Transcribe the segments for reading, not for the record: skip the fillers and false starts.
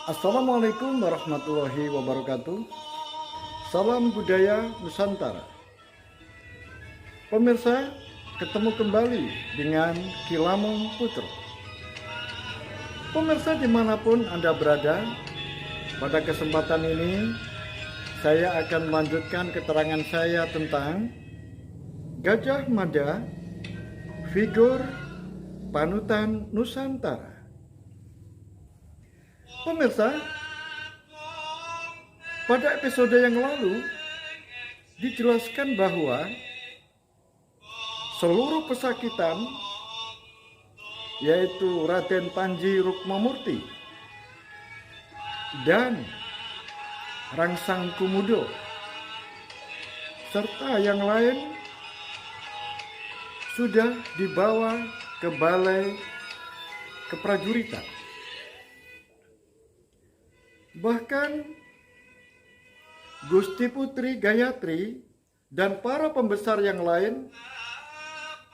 Assalamualaikum warahmatullahi wabarakatuh. Salam budaya Nusantara. Pemirsa, ketemu kembali dengan Kilamong Putra. Pemirsa dimanapun Anda berada, pada kesempatan ini saya akan melanjutkan keterangan saya tentang Gajah Mada, figur panutan Nusantara. Pemirsa, pada episode yang lalu dijelaskan bahwa seluruh pesakitan, yaitu Raden Panji Rukmamurti dan Rangsang Kumudo serta yang lain sudah dibawa ke balai keprajuritan. Bahkan Gusti Putri Gayatri dan para pembesar yang lain,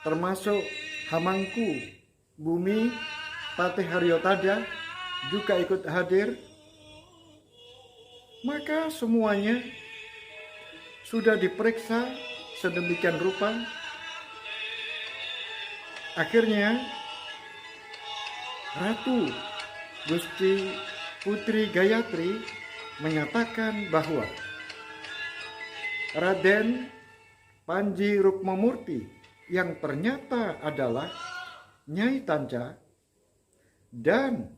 termasuk Hamangku Bumi Patih Haryotada, juga ikut hadir. Maka semuanya sudah diperiksa sedemikian rupa. Akhirnya Ratu Gusti Putri Gayatri menyatakan bahwa Raden Panji Rukmamurti yang ternyata adalah Nyai Tanja dan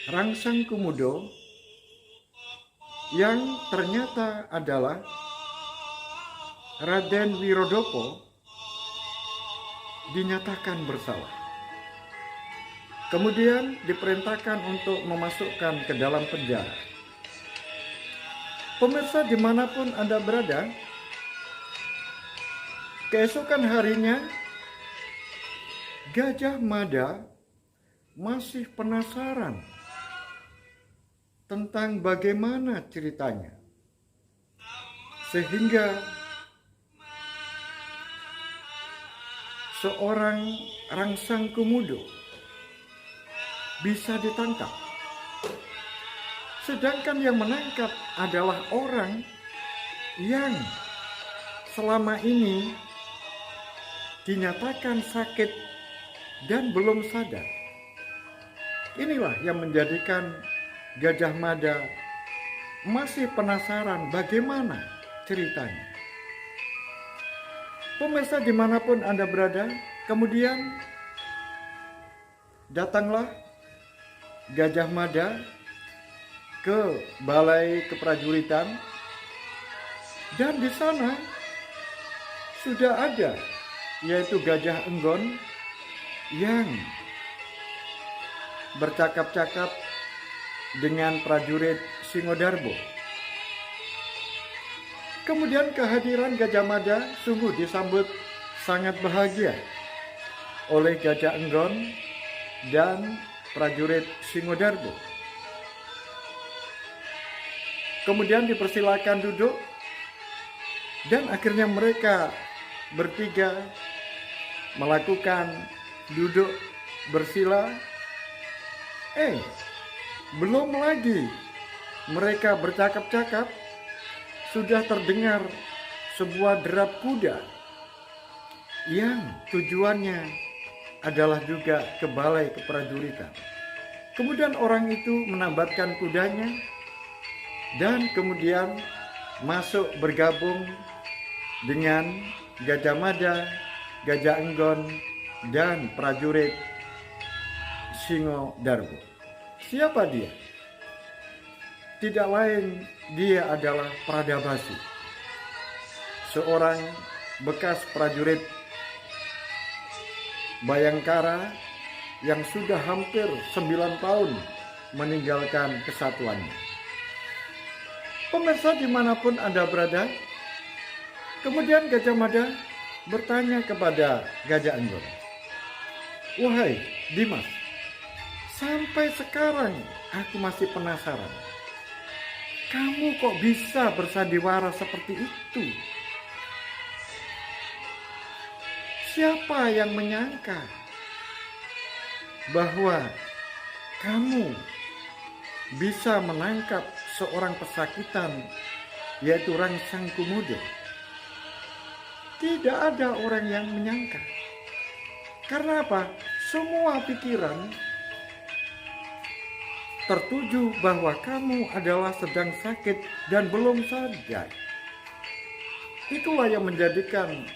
Rangsang Kumudo yang ternyata adalah Raden Wirodopo dinyatakan bersalah. Kemudian diperintahkan untuk memasukkan ke dalam penjara. Pemirsa dimanapun Anda berada, keesokan harinya Gajah Mada masih penasaran tentang bagaimana ceritanya. Sehingga seorang Rangsang Kumudo bisa ditangkap. Sedangkan yang menangkap adalah orang yang selama ini dinyatakan sakit dan belum sadar. Inilah yang menjadikan Gajah Mada masih penasaran bagaimana ceritanya. Pemirsa dimanapun Anda berada, kemudian datanglah Gajah Mada ke balai keprajuritan, dan di sana sudah ada, yaitu Gajah Enggon yang bercakap-cakap dengan prajurit Singodarbo. Kemudian kehadiran Gajah Mada sungguh disambut sangat bahagia oleh Gajah Enggon dan prajurit Singodarbo. Kemudian dipersilakan duduk, dan akhirnya mereka bertiga melakukan duduk bersila. Belum lagi mereka bercakap-cakap, sudah terdengar sebuah derap kuda yang tujuannya adalah juga ke balai keprajuritan. Kemudian orang itu menambatkan kudanya dan kemudian masuk bergabung dengan Gajah Mada, Gajah Enggon, dan prajurit Singodarbo. Siapa dia? Tidak lain, dia adalah Pradabasi, seorang bekas prajurit Bayangkara yang sudah hampir 9 tahun meninggalkan kesatuannya. Pemirsa dimanapun Anda berada, kemudian Gajah Mada bertanya kepada Gajah Enggon, "Wahai Dimas, sampai sekarang aku masih penasaran. Kamu kok bisa bersandiwara seperti itu? Siapa yang menyangka bahwa kamu bisa menangkap seorang pesakitan, yaitu Rangsang Kumudo. Tidak ada orang yang menyangka. Karena apa? Semua pikiran tertuju bahwa kamu adalah sedang sakit dan belum sadar. Itulah yang menjadikan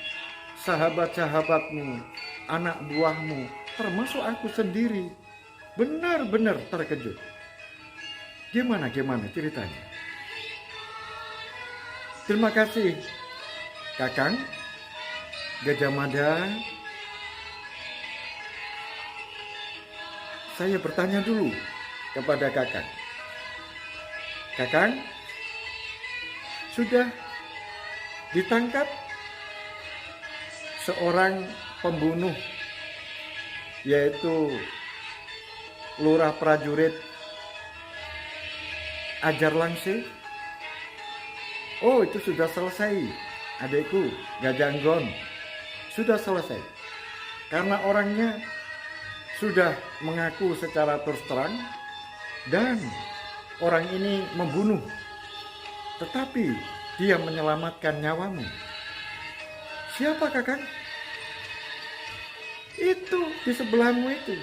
sahabat-sahabatmu, anak buahmu, termasuk aku sendiri, benar-benar terkejut. Gimana ceritanya? Terima kasih Kakang Gajah Mada. Saya bertanya dulu kepada Kakang. Kakang, sudah ditangkap seorang pembunuh, yaitu lurah prajurit Ajar Langse? Oh, itu sudah selesai, adikku Gajah Anggon. Sudah selesai. Karena orangnya sudah mengaku secara terus terang dan orang ini membunuh, tetapi dia menyelamatkan nyawamu. Siapa Kakang? Itu di sebelahmu itu,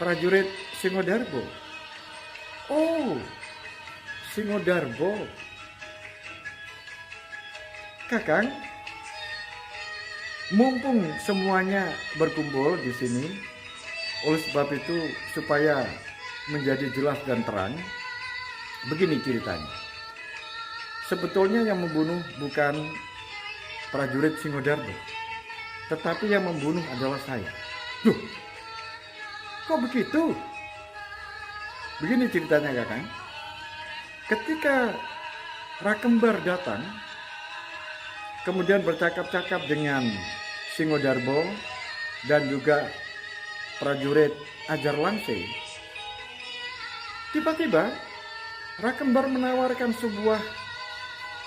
prajurit Singodarbo. Oh, Singodarbo. Kakang, mumpung semuanya berkumpul di sini, oleh sebab itu supaya menjadi jelas dan terang, begini ceritanya. Sebetulnya yang membunuh bukan prajurit Singodarbo, tetapi yang membunuh adalah saya. Duh, kok begitu? Begini ceritanya Kakang. Ketika Rakembar datang, kemudian bercakap-cakap dengan Singodarbo dan juga prajurit Ajar Langse, tiba-tiba Rakembar menawarkan sebuah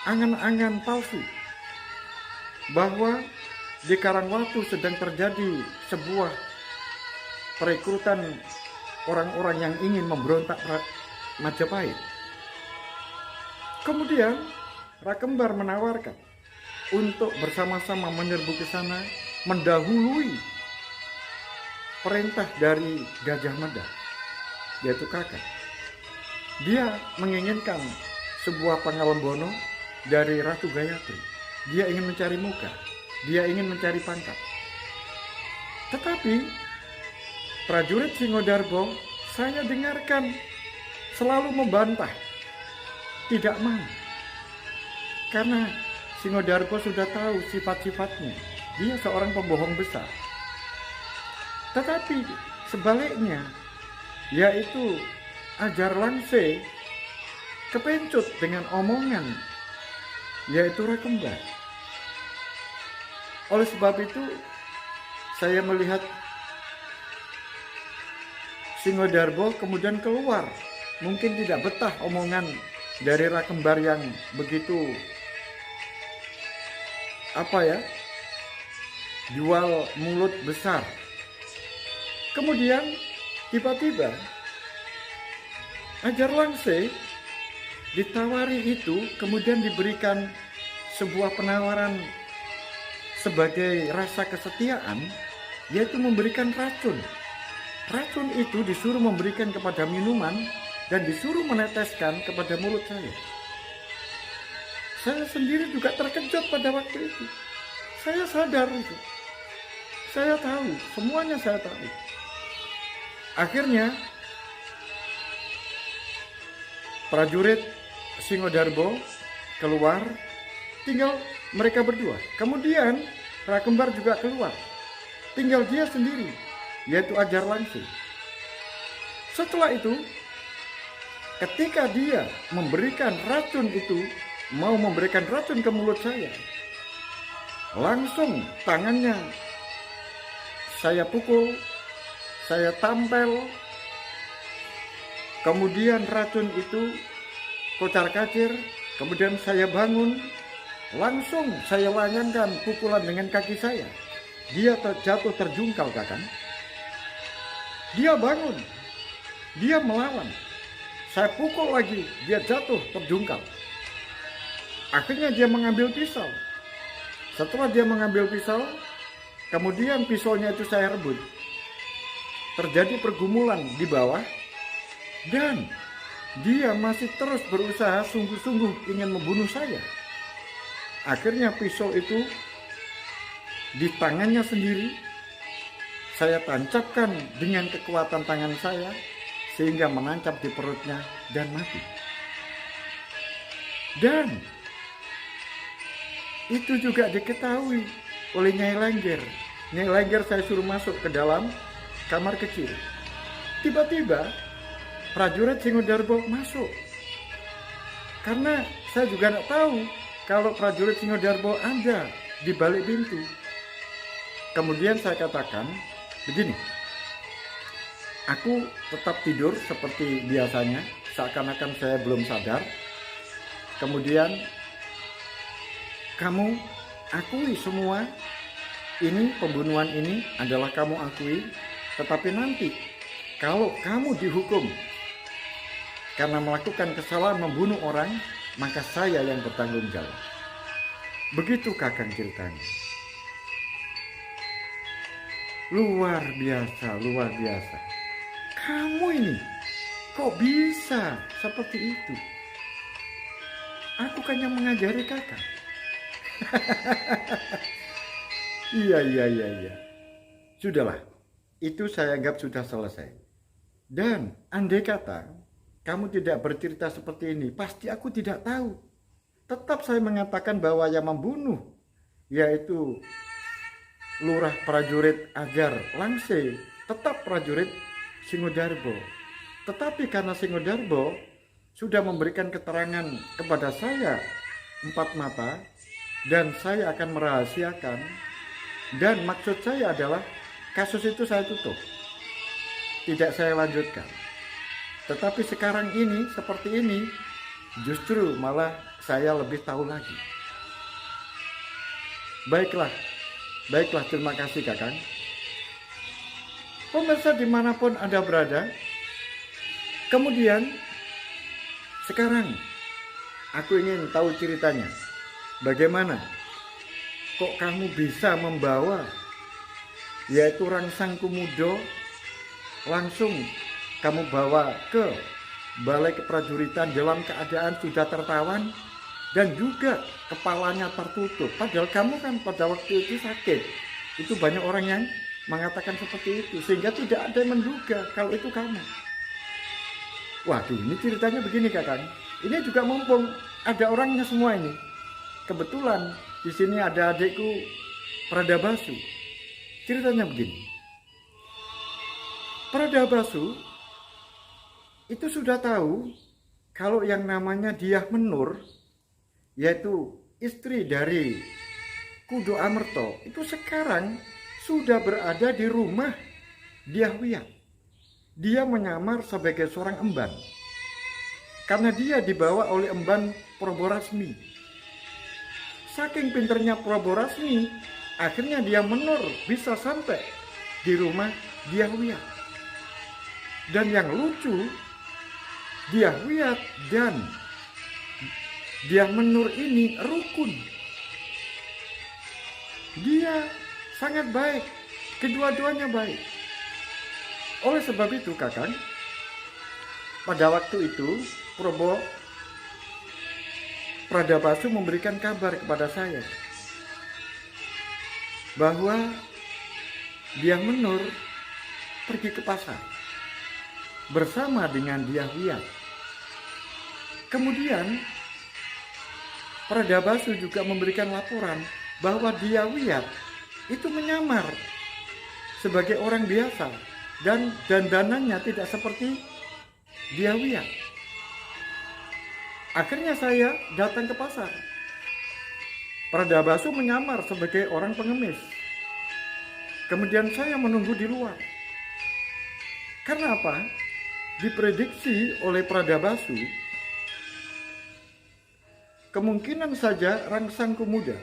angan-angan palsu bahwa di Karangwatu sedang terjadi sebuah perekrutan orang-orang yang ingin memberontak Majapahit. Kemudian Rakembar menawarkan untuk bersama-sama menyerbu ke sana, mendahului perintah dari Gajah Mada, yaitu Kakang. Dia menginginkan sebuah pangalembono dari Ratu Gayatri. Dia ingin mencari muka, dia ingin mencari pangkat. Tetapi prajurit Singodarbo, saya dengarkan selalu membantah, tidak mau. Karena Singodarbo sudah tahu sifat-sifatnya, dia seorang pembohong besar. Tetapi sebaliknya, yaitu Ajar Langse kepencut dengan omongan, yaitu Rakembar. Oleh sebab itu, saya melihat Singodarbo kemudian keluar. Mungkin tidak betah omongan dari Rakembar yang begitu jual mulut besar. Kemudian tiba-tiba Ajar Langse ditawari itu, kemudian diberikan sebuah penawaran sebagai rasa kesetiaan, yaitu memberikan racun. Racun itu disuruh memberikan kepada minuman dan disuruh meneteskan kepada mulut saya. Saya sendiri juga terkejut pada waktu itu. Saya sadar itu. Saya tahu, semuanya saya tahu. Akhirnya prajurit Singodarbo keluar, tinggal mereka berdua. Kemudian Rakembar juga keluar, tinggal dia sendiri, yaitu Ajar Langse. Setelah itu, ketika dia memberikan racun itu, mau memberikan racun ke mulut saya, langsung tangannya saya pukul, saya tampel, kemudian racun itu kocar-kacir, kemudian saya bangun, langsung saya layangkan pukulan dengan kaki saya. Dia jatuh terjungkal, Kakang. Dia bangun, dia melawan. Saya pukul lagi, dia jatuh terjungkal. Akhirnya dia mengambil pisau. Setelah dia mengambil pisau, kemudian pisaunya itu saya rebut. Terjadi pergumulan di bawah, dan dia masih terus berusaha sungguh-sungguh ingin membunuh saya. Akhirnya pisau itu di tangannya sendiri saya tancapkan dengan kekuatan tangan saya, sehingga menancap di perutnya dan mati. Dan itu juga diketahui oleh Nyai Lengger. Nyai Lengger saya suruh masuk ke dalam kamar kecil. Tiba-tiba prajurit Singodarbo masuk. Karena saya juga tidak tahu kalau prajurit Singodarbo ada di balik pintu. Kemudian saya katakan begini, aku tetap tidur seperti biasanya, seakan-akan saya belum sadar. Kemudian, kamu akui semua ini, pembunuhan ini adalah kamu akui, tetapi nanti kalau kamu dihukum karena melakukan kesalahan membunuh orang, maka saya yang bertanggung jawab. Begitu Kakang ceritanya. Luar biasa, luar biasa. Kamu ini kok bisa seperti itu? Aku kan yang mengajari Kakang. Iya. Sudahlah, itu saya anggap sudah selesai. Dan andai kata kamu tidak bercerita seperti ini, pasti aku tidak tahu. Tetap saya mengatakan bahwa yang membunuh yaitu Lurah prajurit Ajar Langse, tetap prajurit Singodarbo. Tetapi karena Singodarbo sudah memberikan keterangan kepada saya 4 mata, dan saya akan merahasiakan, dan maksud saya adalah kasus itu saya tutup, tidak saya lanjutkan. Tetapi sekarang ini seperti ini, justru malah saya lebih tahu lagi. Baiklah, terima kasih Kakang. Pemirsa dimanapun Anda berada, kemudian sekarang aku ingin tahu ceritanya. Bagaimana kok kamu bisa membawa yaitu Rangsang Kumudo langsung kamu bawa ke balai keprajuritan dalam keadaan sudah tertawan dan juga kepalanya tertutup, padahal kamu kan pada waktu itu sakit. Itu banyak orang yang mengatakan seperti itu, sehingga tidak ada yang menduga kalau itu kamu. Waduh, ini ceritanya begini Kakang. Ini juga mumpung ada orangnya semua ini. Kebetulan di sini ada adikku Pradabasu. Ceritanya begini. Pradabasu itu sudah tahu kalau yang namanya Dyah Menur, yaitu istri dari Kudo Amerto, itu sekarang sudah berada di rumah Dyah Wiyat. Dia menyamar sebagai seorang emban karena dia dibawa oleh emban Praborasmi. Saking pinternya Praborasmi, akhirnya Dyah Menur bisa sampai di rumah Dyah Wiyat. Dan yang lucu, Dyah Wiyat dan Dyah Menur ini rukun. Dia sangat baik, kedua-duanya baik. Oleh sebab itu Kakang, pada waktu itu Pradabasu memberikan kabar kepada saya bahwa Dyah Menur pergi ke pasar bersama dengan Dyah Wiyat. Kemudian Pradabasu juga memberikan laporan bahwa Dyah Wiyat itu menyamar sebagai orang biasa dan dandanannya tidak seperti Dyah Wiyat. Akhirnya saya datang ke pasar. Pradabasu menyamar sebagai orang pengemis. Kemudian saya menunggu di luar. Karena apa? Diprediksi oleh Pradabasu, kemungkinan saja Rangsang Kumuda,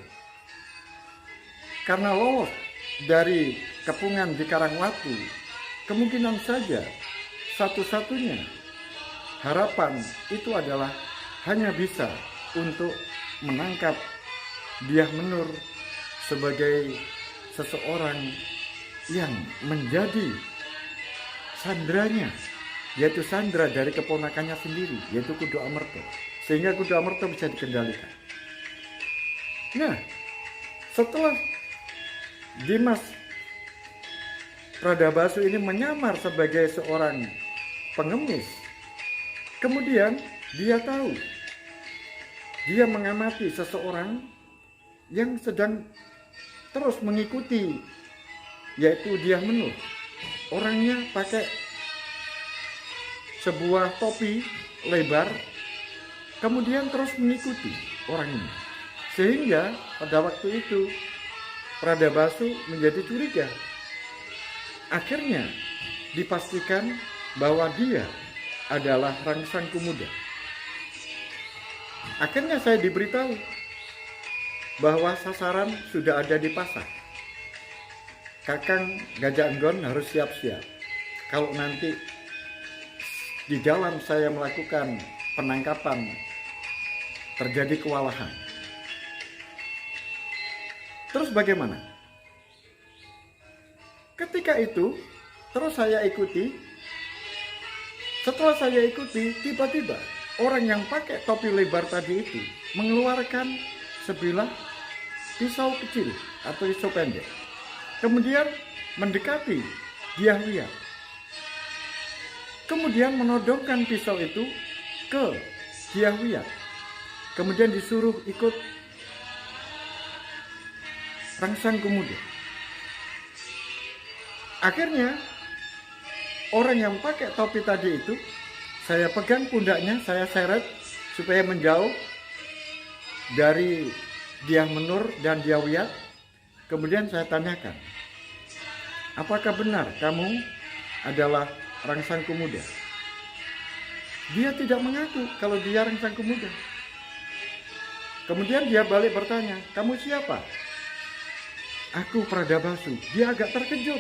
karena lolos dari kepungan di Karangwatu, kemungkinan saja satu-satunya harapan itu adalah hanya bisa untuk menangkap Dyah Menur sebagai seseorang yang menjadi sandranya, yaitu sandra dari keponakannya sendiri, yaitu Kudu Amerta, sehingga Kudu Amerta bisa dikendalikan. Nah, setelah Dimas Pradabasu ini menyamar sebagai seorang pengemis, kemudian dia tahu, dia mengamati seseorang yang sedang terus mengikuti, yaitu Dyah Menur. Orangnya pakai sebuah topi lebar, kemudian terus mengikuti orang ini. Sehingga pada waktu itu Pradabasu menjadi curiga. Akhirnya dipastikan bahwa dia adalah Rangsang Kumuda. Akhirnya saya diberitahu bahwa sasaran sudah ada di pasar. Kakang Gajah Enggon harus siap-siap. Kalau nanti di dalam saya melakukan penangkapan terjadi kewalahan. Terus bagaimana? Ketika itu terus saya ikuti. Setelah saya ikuti, tiba-tiba orang yang pakai topi lebar tadi itu mengeluarkan sebilah pisau kecil atau pisau pendek. Kemudian mendekati Dyah Wiyat. Kemudian menodongkan pisau itu ke Dyah Wiyat. Kemudian disuruh ikut Rangsang Kumuda. Akhirnya orang yang pakai topi tadi itu, saya pegang pundaknya, saya seret supaya menjauh dari Dyah Menur dan Dyah Wiyat. Kemudian saya tanyakan, apakah benar kamu adalah Rangsang Kumuda? Dia tidak mengaku kalau dia Rangsang Kumuda. Kemudian dia balik bertanya, kamu siapa? Aku Pradabasu. Dia agak terkejut.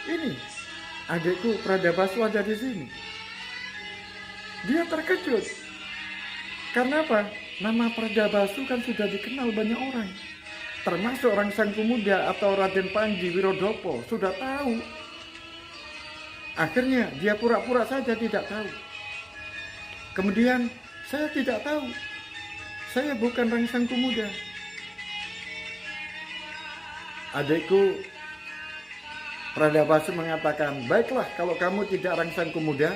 Ini adikku Pradabasu ada di sini. Dia terkejut. Karena apa? Nama Pradabasu kan sudah dikenal banyak orang. Termasuk Rangsang Kumuda atau Raden Panji Wirodopo sudah tahu. Akhirnya dia pura-pura saja tidak tahu. Kemudian saya tidak tahu. Saya bukan Rangsang Kumuda. Adikku Pradabasu mengatakan, baiklah kalau kamu tidak Rangsang Kumuda,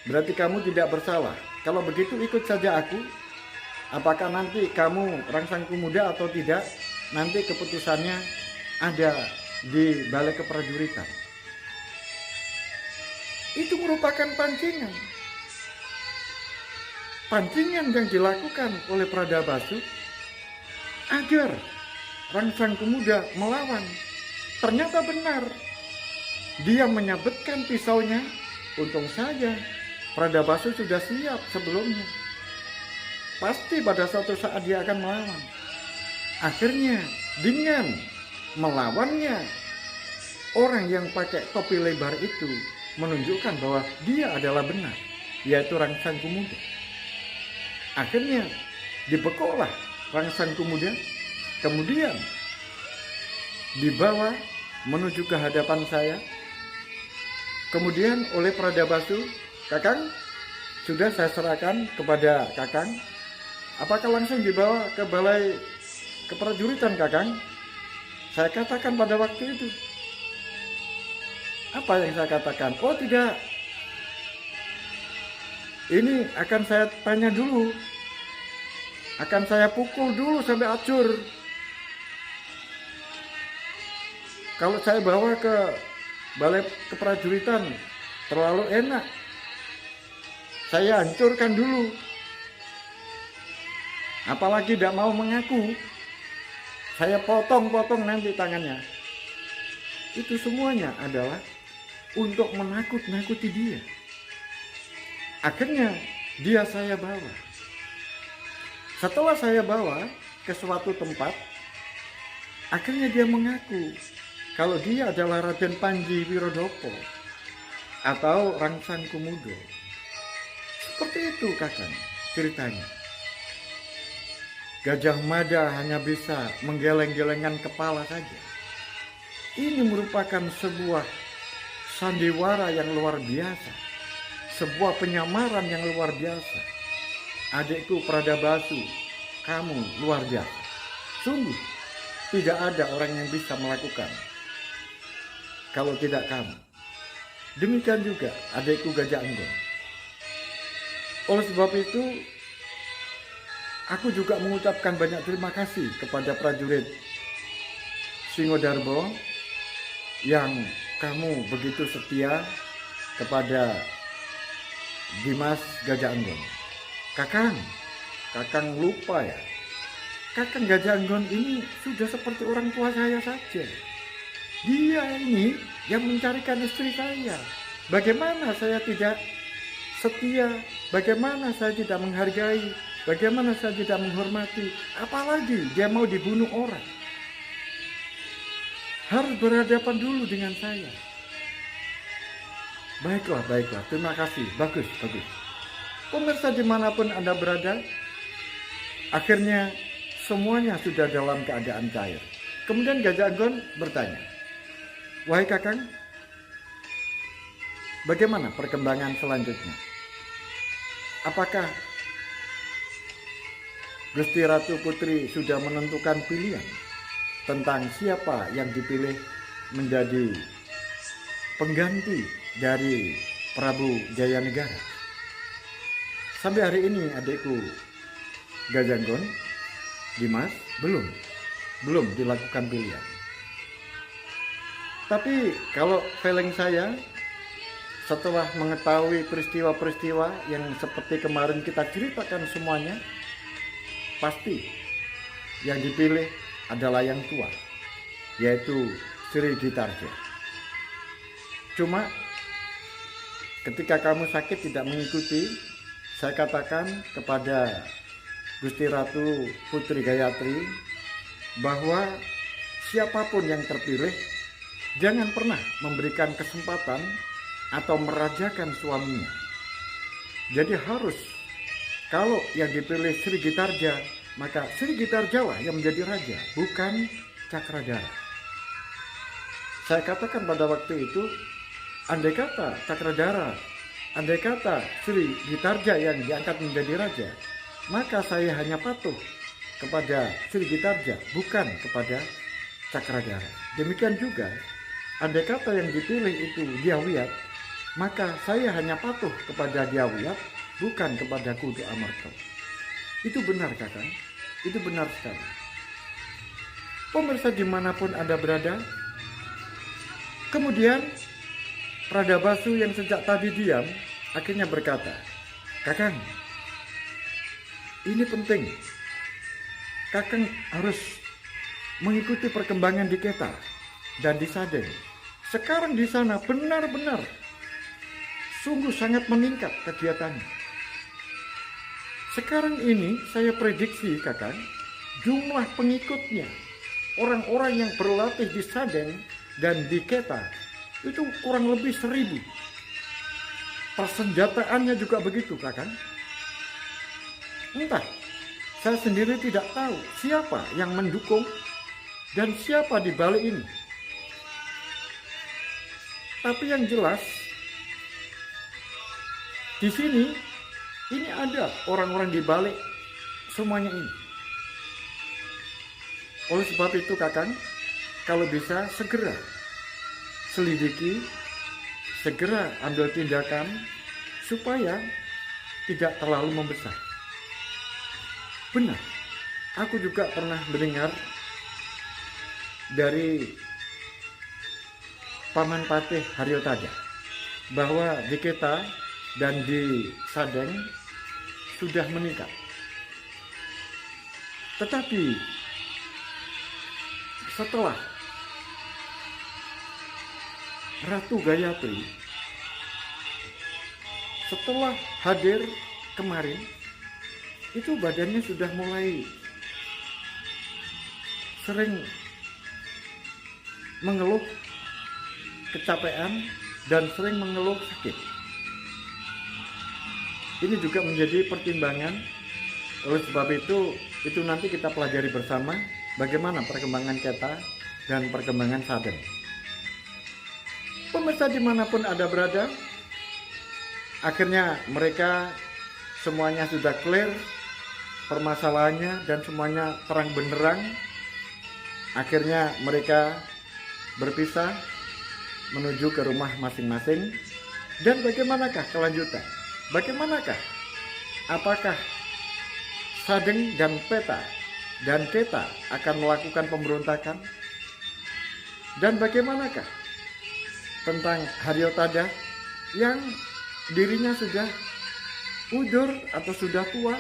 berarti kamu tidak bersalah. Kalau begitu ikut saja aku. Apakah nanti kamu Rangsang Kumuda atau tidak, nanti keputusannya ada di Balai Keprajuritan. Itu merupakan pancingan. Pancingan yang dilakukan oleh Pradabasu agar Rangsang Kumuda melawan. Ternyata benar. Dia menyabetkan pisaunya. Untung saja Pradabasu sudah siap sebelumnya. Pasti pada suatu saat dia akan melawan. Akhirnya dengan melawannya, orang yang pakai topi lebar itu menunjukkan bahwa dia adalah benar, yaitu Rangsang Kumuda. Akhirnya dibekuklah Rangsang Kumuda, kemudian dibawa menuju ke hadapan saya. Kemudian oleh Pradabasu, Kakang, sudah saya serahkan kepada Kakang. Apakah langsung dibawa ke Balai Keprajuritan, Kakang? Saya katakan pada waktu itu. Apa yang saya katakan? Oh tidak. Ini akan saya tanya dulu. Akan saya pukul dulu sampai acur. Kalau saya bawa ke Balai Keprajuritan terlalu enak. Saya hancurkan dulu. Apalagi tidak mau mengaku. Saya potong-potong nanti tangannya. Itu semuanya adalah untuk menakut-nakuti dia. Akhirnya dia saya bawa. Setelah saya bawa ke suatu tempat, akhirnya dia mengaku kalau dia adalah Raden Panji Wirodopo. atau Rangsang Komodo. Seperti itu Kakang ceritanya. Gajah Mada hanya bisa menggeleng-gelengkan kepala saja. Ini merupakan sebuah sandiwara yang luar biasa, sebuah penyamaran yang luar biasa. Adikku Pradabasu, kamu luar biasa. Sungguh tidak ada orang yang bisa melakukan kalau tidak kamu. Demikian juga adikku Gajah Anggong. Oleh sebab itu, aku juga mengucapkan banyak terima kasih kepada prajurit Singodarbo yang kamu begitu setia kepada Dimas Gajah Anggong. Kakang lupa ya. Kakang Gajah Anggong ini sudah seperti orang tua saya saja. Dia ini yang mencarikan istri saya. Bagaimana saya tidak setia? Bagaimana saya tidak menghargai? Bagaimana saya tidak menghormati? Apalagi dia mau dibunuh orang. Harus berhadapan dulu dengan saya. Baiklah. Terima kasih. Bagus. Pemirsa dimanapun Anda berada, akhirnya semuanya sudah dalam keadaan cair. Kemudian Gajah Anggong bertanya, "Wahai Kakang, bagaimana perkembangan selanjutnya? Apakah Gusti Ratu Putri sudah menentukan pilihan tentang siapa yang dipilih menjadi pengganti dari Prabu Jayanegara?" Sampai hari ini adikku Gajah Anggong, Dimas, belum dilakukan pilihan. Tapi kalau feeling saya, setelah mengetahui peristiwa-peristiwa yang seperti kemarin kita ceritakan semuanya, pasti yang dipilih adalah yang tua, yaitu Sri Gitarja. Cuma ketika kamu sakit tidak mengikuti, saya katakan kepada Gusti Ratu Putri Gayatri bahwa siapapun yang terpilih jangan pernah memberikan kesempatan atau merajakan suaminya. Jadi harus, kalau yang dipilih Sri Gitarja, maka Sri Gitarja lah yang menjadi raja, bukan Cakradhara. Saya katakan pada waktu itu, andai kata Cakradhara, andai kata Sri Gitarja yang diangkat menjadi raja, maka saya hanya patuh kepada Sri Gitarja, bukan kepada Cakradhara. Demikian juga, andai kata yang dipilih itu Dyawiyat, maka saya hanya patuh kepada Dyawiyat, bukan kepada Kudu Amarta. Itu benar Kakang, itu benar sekali. Pemirsa dimanapun Anda berada, kemudian Pradabasu yang sejak tadi diam akhirnya berkata, "Kakang, ini penting. Kakang harus mengikuti perkembangan di Keta dan di Sadeng. Sekarang di sana benar-benar sungguh sangat meningkat kegiatannya. Sekarang ini saya prediksi Kakang, jumlah pengikutnya, orang-orang yang berlatih di Sadeng dan di Keta itu kurang lebih 1000. Persenjataannya juga begitu Kakang. Entah, saya sendiri tidak tahu siapa yang mendukung dan siapa di balik ini. Tapi yang jelas, di sini ini ada orang-orang di balik semuanya ini. Oleh sebab itu Kakang, kalau bisa segera selidiki, segera ambil tindakan supaya tidak terlalu membesar. Benar, aku juga pernah mendengar dari Paman Patih Haryotada bahwa di Keta dan di Sadeng sudah meningkat. Tetapi setelah Ratu Gayatri setelah hadir kemarin, itu badannya sudah mulai sering mengeluh kecapean dan sering mengeluh sakit. Ini juga menjadi pertimbangan. Oleh sebab itu nanti kita pelajari bersama bagaimana perkembangan Keta dan perkembangan Sadeng. Pemirsa dimanapun Anda berada, akhirnya mereka semuanya sudah clear permasalahannya dan semuanya terang benderang. Akhirnya mereka berpisah menuju ke rumah masing-masing. Dan bagaimanakah kelanjutan? Bagaimanakah? Apakah Sadeng dan Peta dan Keta akan melakukan pemberontakan? Dan bagaimanakah tentang Haryotada yang dirinya sudah udur atau sudah tua?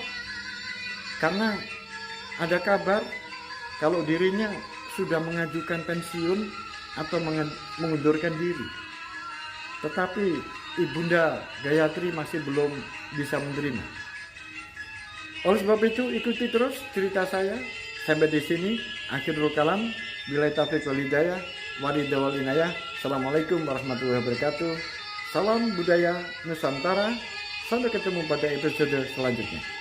Karena ada kabar kalau dirinya sudah mengajukan pensiun atau mengundurkan diri. Tetapi Ibunda Gayatri masih belum bisa menerima. Oleh sebab itu ikuti terus cerita saya. Sampai di sini akhirul kalam. Billahi taufiq wal hidayah. Waridha wal inayah. Assalamualaikum warahmatullahi wabarakatuh. Salam budaya Nusantara. Sampai ketemu pada episode selanjutnya.